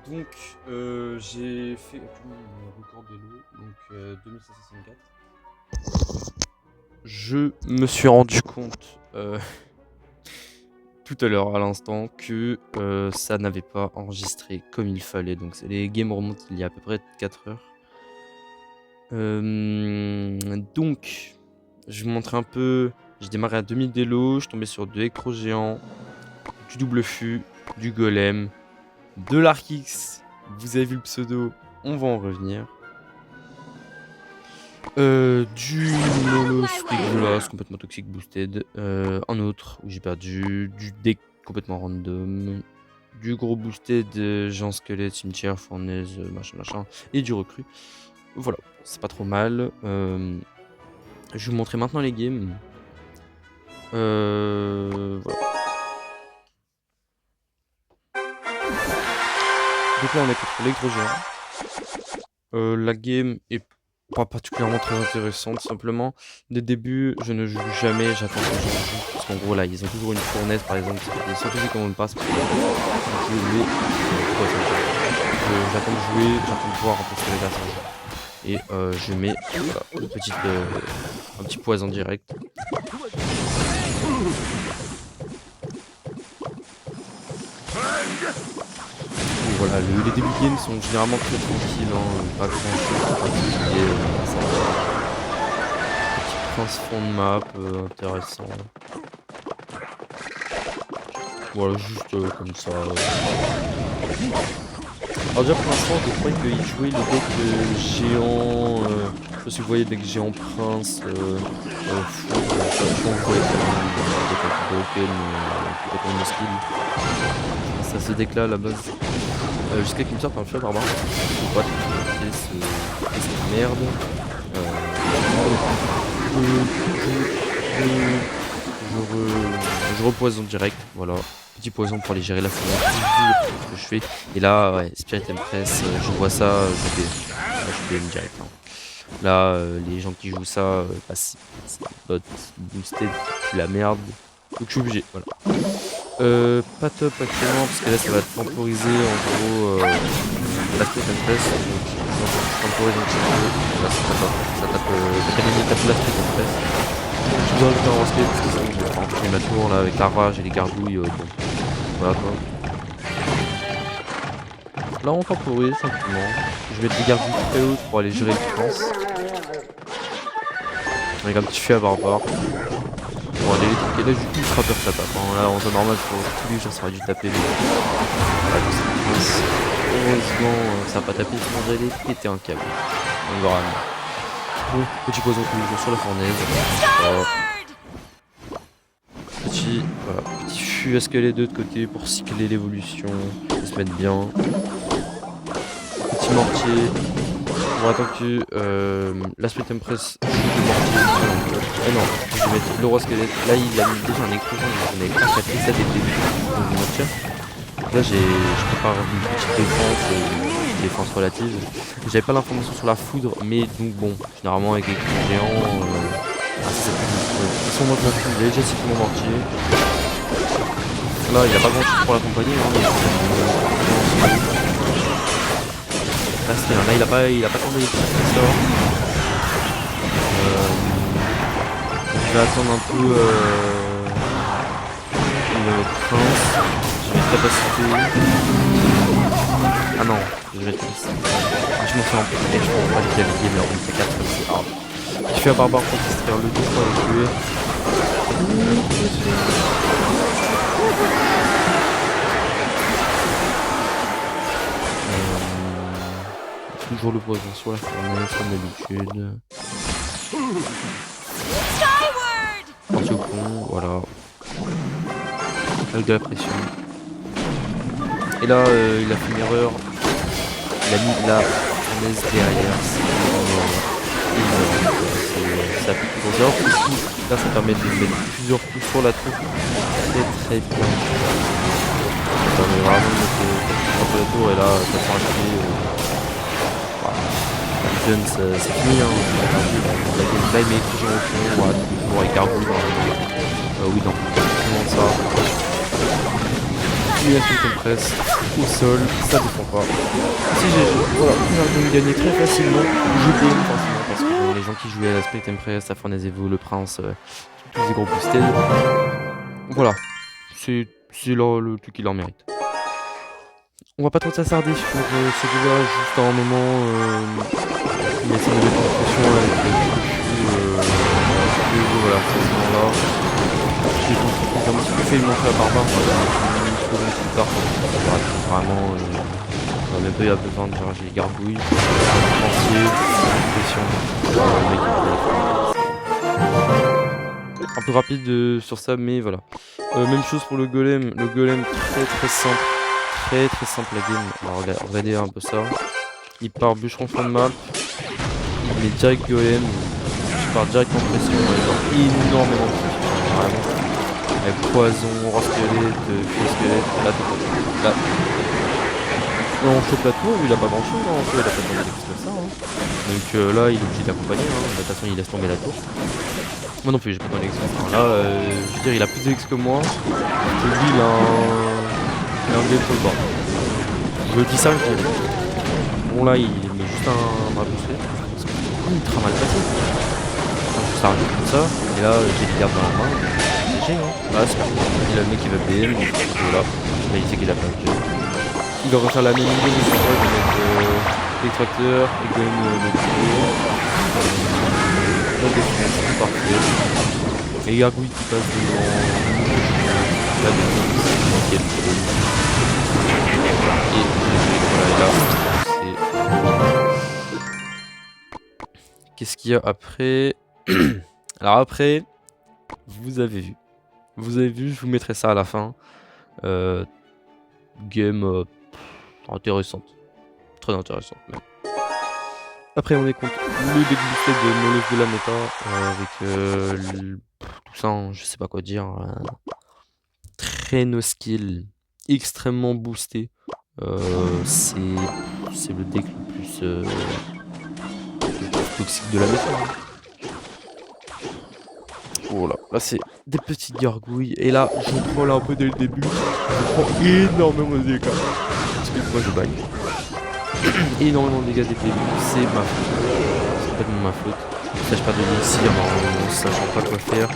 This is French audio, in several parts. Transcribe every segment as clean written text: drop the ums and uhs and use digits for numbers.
Donc, j'ai fait mon record d'élo, donc 2564. Je me suis rendu compte tout à l'heure, à l'instant, que ça n'avait pas enregistré comme il fallait. Donc, les games remontent il y a à peu près 4 heures. Donc, je vais vous montrer un peu. J'ai démarré à 2000 d'élo, je suis tombé sur 2 électro géants, du double fût, du golem, de l'Arkix. Vous avez vu le pseudo, on va en revenir. Du Mono Sprigula, complètement toxique boosted. Un autre où j'ai perdu. Du deck complètement random. Du gros boosted, Jean Squelette, Cimetière, Fournaise, machin. Et du recru. Voilà, c'est pas trop mal. Je vais vous montrer maintenant les games. Voilà. Donc là, on est contre l'électro géant. La game est pas particulièrement très intéressante, simplement. Dès le début, je ne joue jamais, j'attends que les gens jouent. Parce qu'en gros, là, ils ont toujours une fournaise, par exemple. Ils sont toujours comment on passe. Parce que je jouer. J'attends de jouer, j'attends de voir un peu ce que les gars jouent. Et je mets voilà, un petit poison direct. Et voilà, les débuts de game sont généralement très tranquilles, hein, pas grand chose en particulier. Petit prince fond de map, intéressant. Voilà, juste comme ça. Alors déjà pour l'instant je crois qu'il jouait le deck géant, je sais pas si vous voyez le deck géant prince, fou, je voyais le deck un peu broken, complètement no skill. C'est à ce deck là à la base. Jusqu'à qu'il me sorte un fiole barbare. Je sais pas cette merde. Je repoison direct, voilà. Petit poison pour aller gérer la foudre, ce que je fais. Et là, ouais, Spirit Empress, je vois ça, je BM direct. Hein. Là, les gens qui jouent ça, c'est bot boosted, c'est la merde. Donc je suis obligé, voilà. Pas top actuellement, parce que là ça va temporiser en gros la Spirit Empress. Donc je temporise un petit peu. Là ça tape l'académie tape la Spirit Empress. J'ai besoin de faire un rosquet parce que sinon je vais faire enchaîner ma tour là avec la rage et les gargouilles. Bon. Voilà quoi. Là on temporise simplement. Je vais mettre des gargouilles très hautes pour aller gérer le prince. Avec un petit feu à barbare. Pour aller les trucs. Et là du coup ultra peur ça tape. Hein. Là en temps normal pour tous les jours ça aurait dû taper. Voilà, donc c'est le prince. Heureusement ça n'a pas tapé, sinon j'allais péter un câble. Donc vraiment. Bon, petit poison tous les jours sur la fournaise. Oh. Petit fût à scaler de l'autre côté pour cycler l'évolution et se mettre bien. Petit mortier pour attaquer la Spirit Empress. Ah non, je vais mettre le roi squelette. Là il a mis déjà un explosion, donc on avait pas capté ça dès le début. Donc là je prépare une petite défense relative. J'avais pas l'information sur la foudre, mais donc bon, généralement avec les coups géants. Ils sont en mode mortier, il a déjà cyclé mon mortier. Là il a pas grand chose pour l'accompagner. Hein, là c'est bien, là il a pas tombé les petits sorts. Je vais attendre un peu le prince. Je vais mettre capacité. Ah non, je vais mettre ça. Je m'en fais un peu. Je prends pas le cavalier, mais on fait 4 comme c'est hard. Je fais un barbare pour distraire le 2 pour le tuer. Toujours le poison sur la fournaise comme d'habitude. Parti au pont, voilà. Avec de la pression. Et là, il a fait une erreur. Il a mis la fournaise derrière. Ça pique toujours. Là, ça permet de mettre plusieurs coups sur la tour. Très bien. Ça permet vraiment de mettre la tour et là, ça sera acheté. Gun, c'est fini. Hein. La game là, il met toujours au fond. Voilà, toujours avec gargouille. Oui, non. Comment ça. Mais la Spectrum Press au sol, ça défend pas. Si j'ai gagné très facilement, je gagne forcément parce que bon, les gens qui jouaient à la Spectrum Press, à Fournaise-vous, le Prince, tous ces gros boosted. Voilà, c'est le truc qui leur mérite. On va pas trop s'attarder sur ce jeu-là, juste un moment. Il essaie de mettre en pression avec voilà, c'est ce moment-là. J'ai un petit peu fait montrer à Barbare, plus tard, vraiment, on n'a même pas eu besoin de charger les gargouilles, entier, pression, un peu rapide sur ça, mais voilà. Même chose pour le golem très simple, très simple la game. Alors regardez un peu ça. Il part bûcheron fond de map, il met direct golem, je pars direct en pression, il a énormément de pression, vraiment. Avec poison, roi squelette, feu squelette, là. Non, on chope la tour, il a pas grand chose, hein, en fait, il a pas de d'ex comme ça. Hein. Donc là, il est obligé d'accompagner, hein. De toute façon, il laisse tomber la tour. Moi non plus, j'ai pas de d'ex comme ça. Là, je veux dire, il a plus d'ex que moi. Que lui, il a un game sur le bord. Je dis ça, je dis. Bon, là, il met juste un boosté. Ultra mal passé. Donc, ça arrive comme ça. Et là, j'ai les gardes dans la main. Hein. Voilà, c'est parti. Il a le mec qui va BM, voilà. Là, il sait qu'il a pas de jeu. Il va refaire la même idée, mais c'est vrai de mettre l'extracteur et quand même le tuyau. Donc, c'est parfait. Et les gargouilles qui passent devant. Là, nickel. Et voilà, là, c'est. Qu'est-ce qu'il y a après? Alors, après, vous avez vu. Je vous mettrai ça à la fin. Game intéressante. Très intéressante même. Après on est contre le deck boosté de Molos de la méta avec tout ça, hein, je sais pas quoi dire. Très no skill, extrêmement boosté. C'est le deck le plus toxique de la méta. Hein. Oh là c'est des petites gargouilles. Et là, je prends là un peu dès le début. Je prends énormément de dégâts. Parce que moi je bagne. Énormément de dégâts dès le début. C'est ma faute. C'est complètement ma faute. Ça, je perds de l'élixir en sachant pas quoi faire.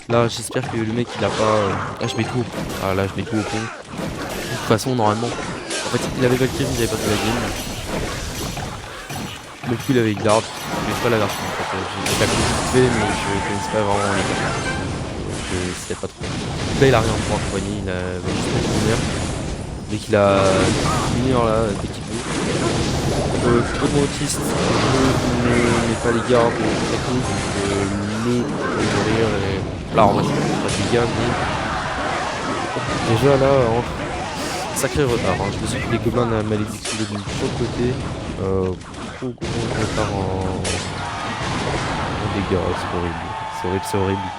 Là, j'espère que le mec il a pas. Ah, je mets tout au pont. Ah, là, je mets tout au pont. De toute façon, normalement. En fait, il avait Valkyrie, il avait pas de la game. Le coup, il avait garde. Je connais pas la version. En fait. J'ai la fait, mais je connaissais pas vraiment les cartes. Je sais pas trop. Là, il a rien pour accompagner. Il a juste la lumière. Dès qu'il a lumière là, dès qu'il peut. Complètement autiste. Je ne mets pas les gardes très tôt. Donc, le mourir. Là, en vrai, c'est pas des dégâts, mais. Déjà, là, sacré retard. Hein. Je me suis pris les gobelins de la malédiction de l'autre côté. Gros retard en dégâts, c'est horrible.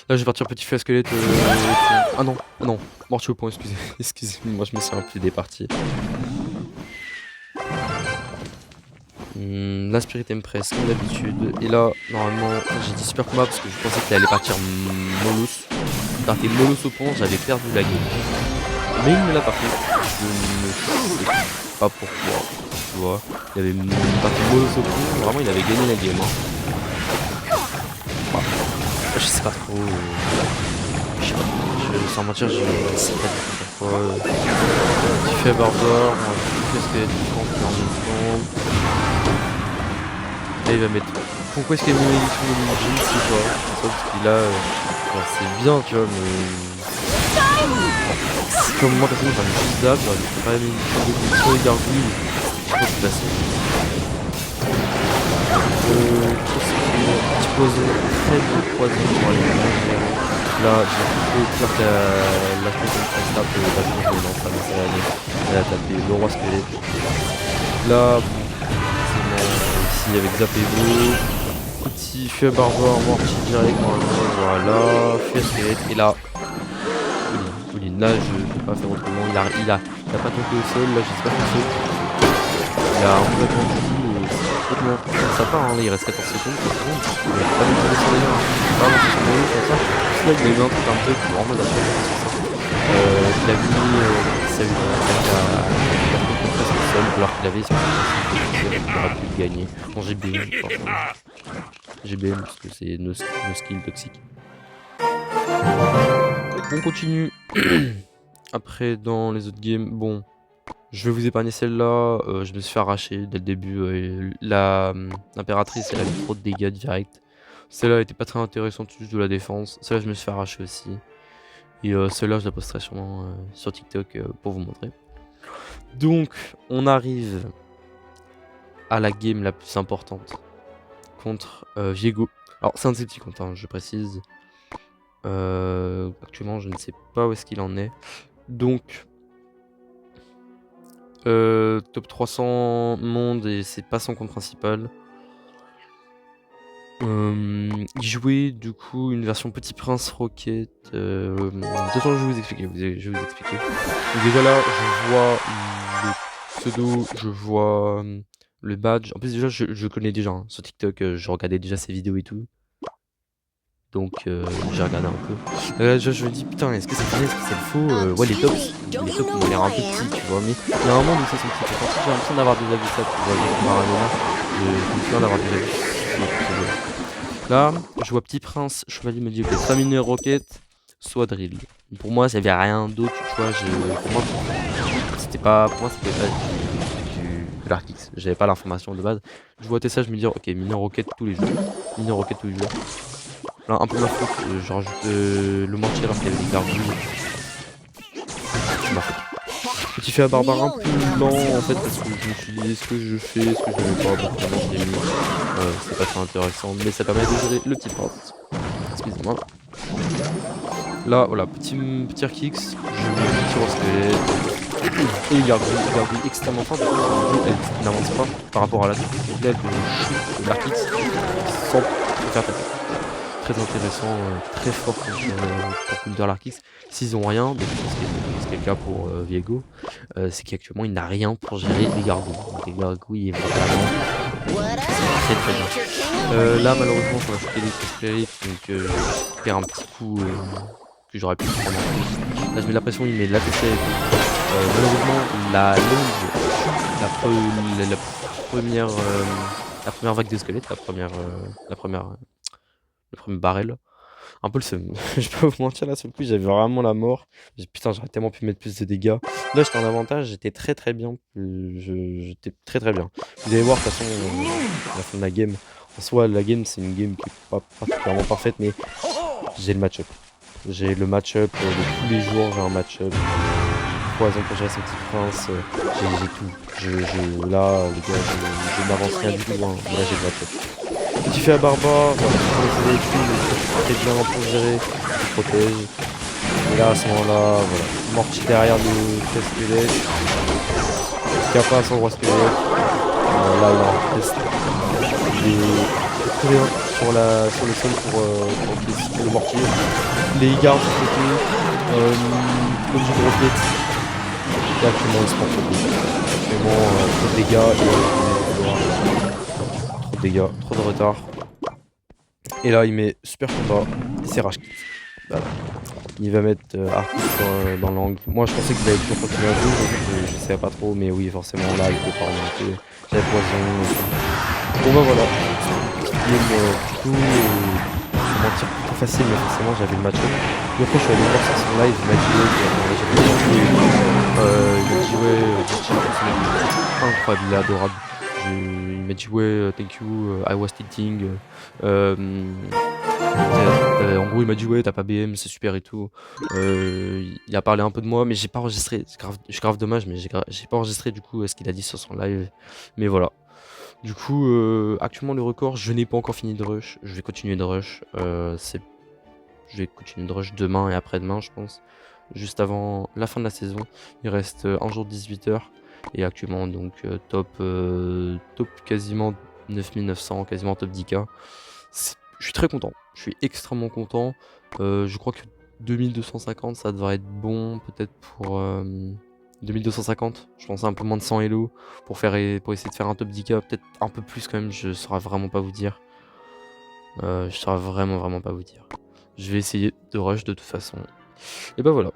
Là je vais partir petit feu à squelette. Ah non, mortier au point, excusez-moi, je me suis un peu départi. La Spirit Empress comme d'habitude. Et là, normalement, j'ai dit super combat parce que je pensais qu'il allait partir Molos. Il partait Molos au pont, j'avais perdu la game. Mais il me l'a pas fait. Je ne sais pas pourquoi. Tu vois, il avait parti Molos au pont, vraiment il avait gagné la game. Hein. Voilà. Je sais pas trop. Sans mentir, je sais pas du tout pourquoi. Tu fais barbare, qu'est-ce qu'il y a du camp en même temps. Là il va mettre. Pourquoi est-ce qu'il y a une édition de Luigi? Je sais pas. Parce qu'il a. C'est bien, tu vois, mais. Comme moi, personnellement, j'en ai juste d'âme, j'aurais dû préparer une édition de Luigi sur les gargouilles. Je pense que c'est passé. Petit poison, très peu de poison pour aller manger. Là, j'ai peur que la chose de snap la chose de l'enfant, elle a tapé le roi squelette. Là, ici avec Zapébo, petit feu barbare, mortier direct, voilà, feu squelette, et là, Pauline, là je ne peux pas faire autrement, il a pas tombé au sol, là j'espère qu'il saute. Il a complètement ça part, hein, là il reste 14 secondes, il a pas mis de sur les mains, il a pas avancé sur le comme ça. Là il a eu un truc un peu en mode après, Il a mis sa presque seul, alors qu'il avait sur il aurait pu le gagner. Bon, j'ai BM, j'ai BM parce que c'est nos skills toxiques. On continue. Après, dans les autres games, bon, je vais vous épargner celle-là. Je me suis fait arracher dès le début. L'impératrice, elle a mis trop de dégâts direct. Celle-là était pas très intéressante, juste de la défense. Celle-là, je me suis fait arracher aussi. Et celle-là, je la posterai sûrement sur TikTok pour vous montrer. Donc, on arrive à la game la plus importante contre Viego. Alors, c'est un de ses petits comptes, hein, je précise. Actuellement, je ne sais pas où est-ce qu'il en est. Donc, top 300 monde et c'est pas son compte principal. Il jouait du coup une version Petit Prince Rocket. De toute façon, je vais vous expliquer. Donc déjà là, je vois le pseudo, je vois le badge. En plus, déjà, je connais déjà hein, sur TikTok. Je regardais déjà ses vidéos et tout. Donc j'ai regardé un peu. Là, je me dis putain, est-ce que c'est vrai, est-ce que c'est le faux ouais, les tops ont l'air un peu petits, tu vois. Mais il y a un monde où c'est son petit peu. J'ai l'impression d'avoir déjà vu ça, tu vois, avec Maradona. Je me souviens d'avoir déjà vu ça. Là, je vois Petit Prince, Chevalier médiocre, soit mineur rocket, soit drill. Pour moi, il n'y avait rien d'autre, tu vois. Pour moi, c'était pas. Pour moi, c'était pas de l'Arkix. J'avais pas l'information de base. Je vois ça, je me dis, ok, mineur rocket tous les jours. Mineur rocket tous les jours. Là, un peu ma faute, je rajoute le mortier alors qu'il y avait des gargouilles. C'est ma faute. Petit fait à barbare un peu lent en fait parce que je me suis dit est-ce que je fais, est-ce que je ne fais pas, donc finalement je l'ai mis. C'est pas très intéressant, mais ça permet de gérer le petit prince. Excusez-moi. Là, voilà, petit kicks, je mets le petit squelette. Et il gargouille extrêmement fort, parce que elle n'avance pas par rapport à la suite. Donc là, elle peut shoot la kicks sans se faire taper. Très intéressant, très fort pour Counter l'Arkix. S'ils ont rien, ce qui est le cas pour Viego, c'est qu'actuellement il n'a rien pour gérer les gargouilles. Donc les gargouilles est vraiment très très bien. Là malheureusement on va shooter les Spirit, donc je perds un petit coup que j'aurais pu prendre en plus. Là je mets la pression, il met la TC et tout. Malheureusement la longue, la première vague de squelettes, le premier barrel. Un peu le seum. Je peux vous mentir là, sur le coup, j'avais vraiment la mort. Putain, j'aurais tellement pu mettre plus de dégâts. Là, j'étais en avantage, j'étais très très bien. J'étais très très bien. Vous allez voir, de toute façon, à la fin de la game. En soi, la game, c'est une game qui est pas particulièrement parfaite, mais j'ai le match-up. J'ai le match-up de tous les jours, j'ai un match-up. Poison pour gérer ce petit prince, j'ai tout. Là, les gars, je n'avance rien du tout, hein. Là, j'ai le match-up. Petit fait à barbare, très bien pour gérer, il protège. Et là à ce moment-là, voilà. Morty derrière le squelette. Capa sans roi squelette. Là il en reste. Il est très bien sur le sol pour le mortier. Les gardes sur le côté. L'objet de roquette. Et actuellement il se prend trop de dégâts. Actuellement trop de dégâts trop de dégâts, trop de retard. Et là, il met super combat, c'est rage kit. Voilà. Il va mettre Arctic dans l'angle. Moi, je pensais qu'il allait toujours continuer à jouer, je sais pas trop, mais oui, forcément, là, il peut pas remonter. J'avais poison. Bon, bah voilà. Game, du coup, sans mentir, plutôt facile, mais forcément, j'avais le match-up. Et après, je suis allé voir sur son live, il m'a dit, j'avais bien joué. Il m'a dit, ouais, incroyable, il est adorable. Il m'a dit ouais thank you I was tilting en gros il m'a dit ouais t'as pas BM c'est super et tout il a parlé un peu de moi mais j'ai pas enregistré c'est grave dommage mais j'ai pas enregistré du coup ce qu'il a dit sur son live mais voilà du coup actuellement le record je n'ai pas encore fini de rush je vais continuer de rush je vais continuer de rush demain et après-demain je pense juste avant la fin de la saison il reste un jour 18h. Et actuellement donc top quasiment 9900, quasiment top 10k. Je suis très content, je suis extrêmement content. Je crois que 2250 ça devrait être bon peut-être pour 2250. Je pensais un peu moins de 100 elo pour essayer de faire un top 10k, peut-être un peu plus quand même, je saurais vraiment pas vous dire. Je saurais vraiment pas vous dire. Je vais essayer de rush de toute façon. Et bah voilà,